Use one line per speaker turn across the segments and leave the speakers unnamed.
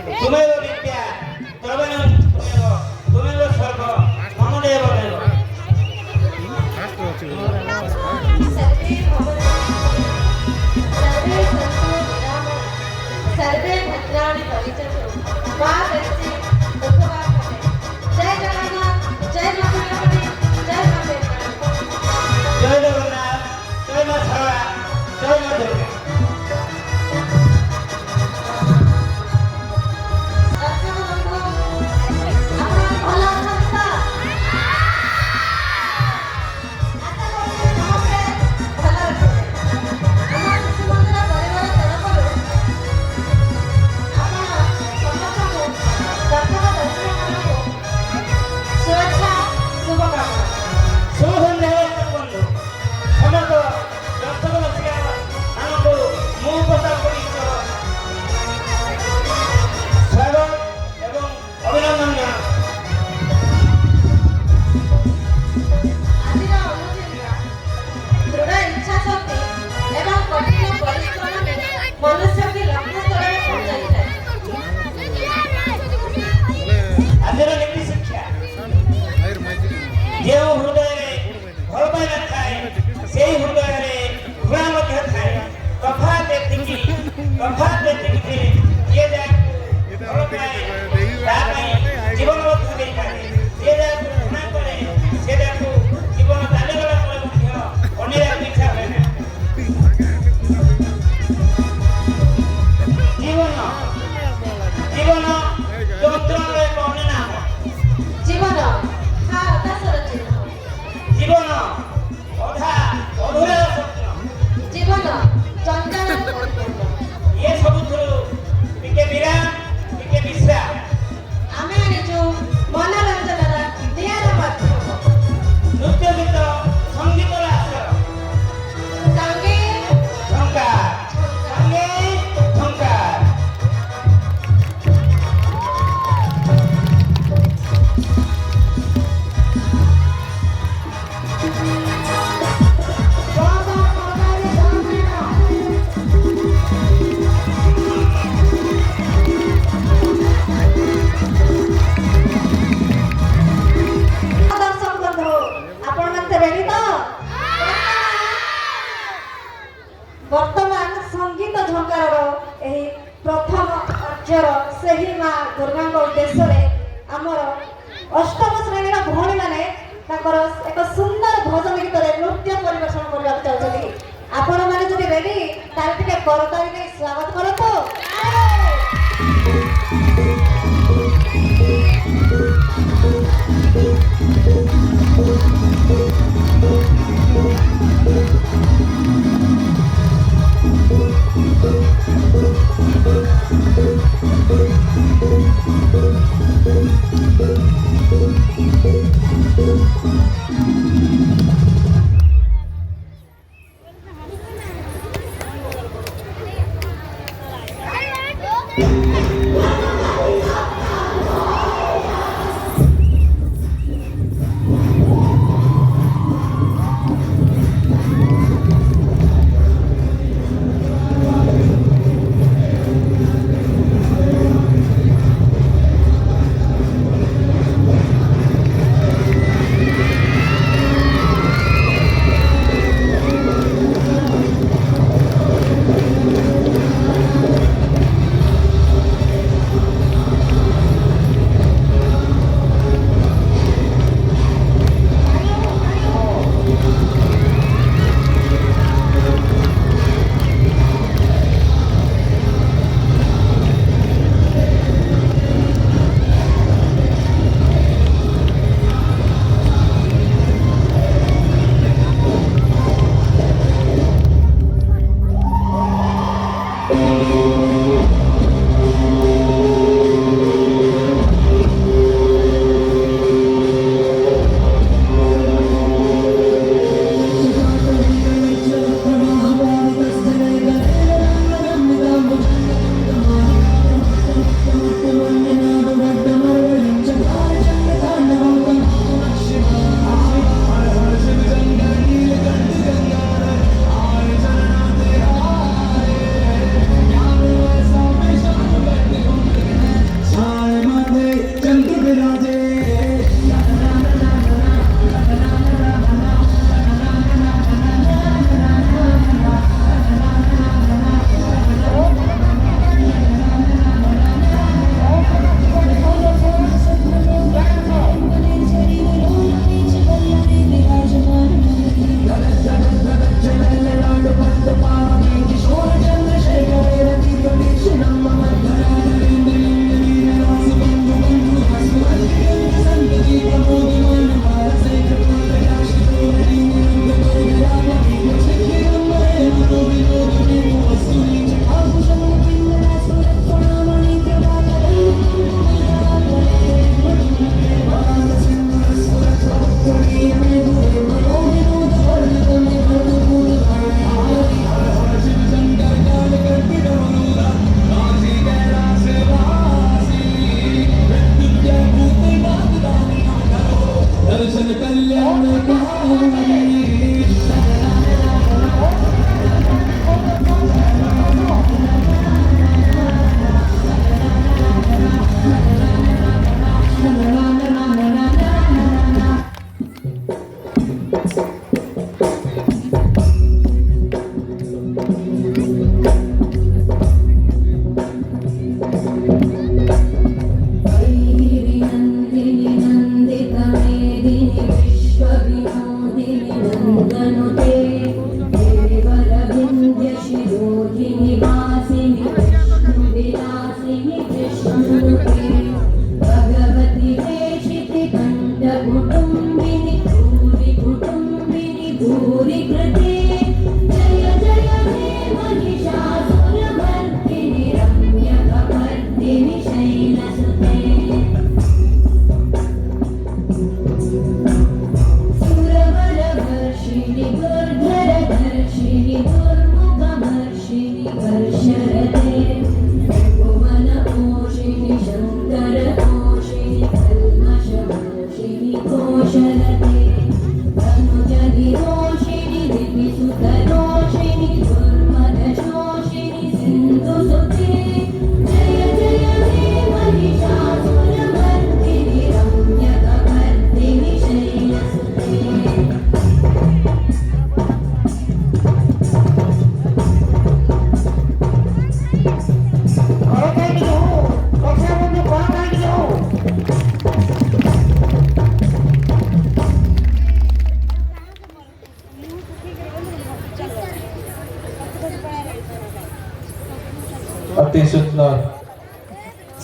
तुमेव विद्या द्रविणं तुमेव सर्व मम देवदेव।
सर्वे भद्राणि भविष्यन्तु मा कश्चित् दुःखभाग् भवेत्। जय जगन्नाथ, जय मां गणपति, जय मां देवी।
जय जगन्नाथ, जय मां शारदा, जय मां दुर्गा।
दर्शक बंधु, ଆପଣ ଭଲ ଅଛନ୍ତି ତ? ଆଶା କରୁଛି ସମସ୍ତେ ଭଲ ଅଛନ୍ତି। ଆମ ଶିଶୁ ମନ୍ଦିର ପରିବାର ତରଫରୁ ଆପଣ ସମସ୍ତଙ୍କୁ ଦର୍ଶକ ଦର୍ଶକମାନଙ୍କୁ ଶୁଭେଚ୍ଛା ଶୁଭକାମନା।
शुभ संध्या दर्शक बंधु समस्त दर्शक दर्शिका ମାନଙ୍କୁ ମୁଁ ପ୍ରତାପ ପରିଚୟ ସ୍ୱାଗତ ଏବଂ ଅଭିନନ୍ଦନ ଜଣାଉଛି।
ଆଜିର ଅନୁଜୀବିକା ଦୃଢ଼ ଇଚ୍ଛାଶକ୍ତି ଏବଂ କଠିନ ପରିଶ୍ରମ ମନୁଷ୍ୟକୁ ଲକ୍ଷ୍ୟ ସ୍ଥଳରେ ପହଞ୍ଚାଇଥାଏ।
ଆଜିର ନୀତି ଶିକ୍ଷା ଯେଉଁ ହୃଦୟରେ ଭଲ ପାଇବା ଥାଏ ସେହି ହୃଦୟରେ ଘୃଣା ମଧ୍ୟ ଥାଏ। ତଫାତ୍ ଏତିକି ଯେ ଯିଏ ଯାହାକୁ ଭଲ ପାଏ ତା ପାଇଁ ଜୀବନ ମଧ୍ୟ ଦେଇପାରେ। ଯିଏ ଯାହାକୁ ଘୃଣା କରେ ସେ ତାକୁ ଜୀବନ ଚାଲିଗଲା ପରେ ମଧ୍ୟ ଅନେଇବାକୁ ଇଚ୍ଛା ହୁଏ ନାହିଁ। ଜୀବନ ଯନ୍ତ୍ରଣାର ଏକ ଅନ୍ୟ ନାମ।
ଜୀବନ ହା ହତାଶର ଚିହ୍ନ।
ଜୀବନ ଅଧା ଅଧୁରା ସ୍ୱପ୍ନ।
ଜୀବନ ଜଞ୍ଜାଳରେ ପରିପୂର୍ଣ୍ଣ।
ଏ ସବୁଥିରୁ ଟିକେ ବିରାମ ଟିକେ ବିଶ୍ରାମ।
ଆମେ ଆଣିଛୁ ମନୋରଞ୍ଜନର ନିଆରା ମାଧ୍ୟମ।
ନୃତ୍ୟ ଗୀତ ସଙ୍ଗୀତର ଆଶ୍ରୟ।
ସଙ୍ଗୀତ
ଝଙ୍କାର ସଙ୍ଗୀତ ଝଙ୍କାର।
ଦର୍ଶକ ବନ୍ଧୁ ଆପଣମାନେ ରେଡି ତ? ବର୍ତ୍ତମାନ ସଙ୍ଗୀତ ଝଙ୍କାରର ଏହି ପ୍ରଥମ ଅକ୍ଷର ସେହି ମା ଦୁର୍ଗାଙ୍କ ଉଦ୍ଦେଶ୍ୟରେ ଆମର ଅଷ୍ଟମ ଶ୍ରେଣୀର ଭଉଣୀମାନେ ତାଙ୍କର ଏକ ସୁନ୍ଦର ଭଜନ ଗୀତରେ ନୃତ୍ୟ ପରିବେଷଣ କରିବାକୁ ଚାହୁଁଛନ୍ତି। ଆପଣମାନେ ଯଦି ରେଡି ତାହେଲେ ଟିକେ କରତାଳି ଦେଇ ସ୍ୱାଗତ କରନ୍ତୁ।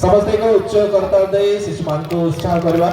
समस्त को उच्च करताल दे शिशु मान को उत्साह करवा।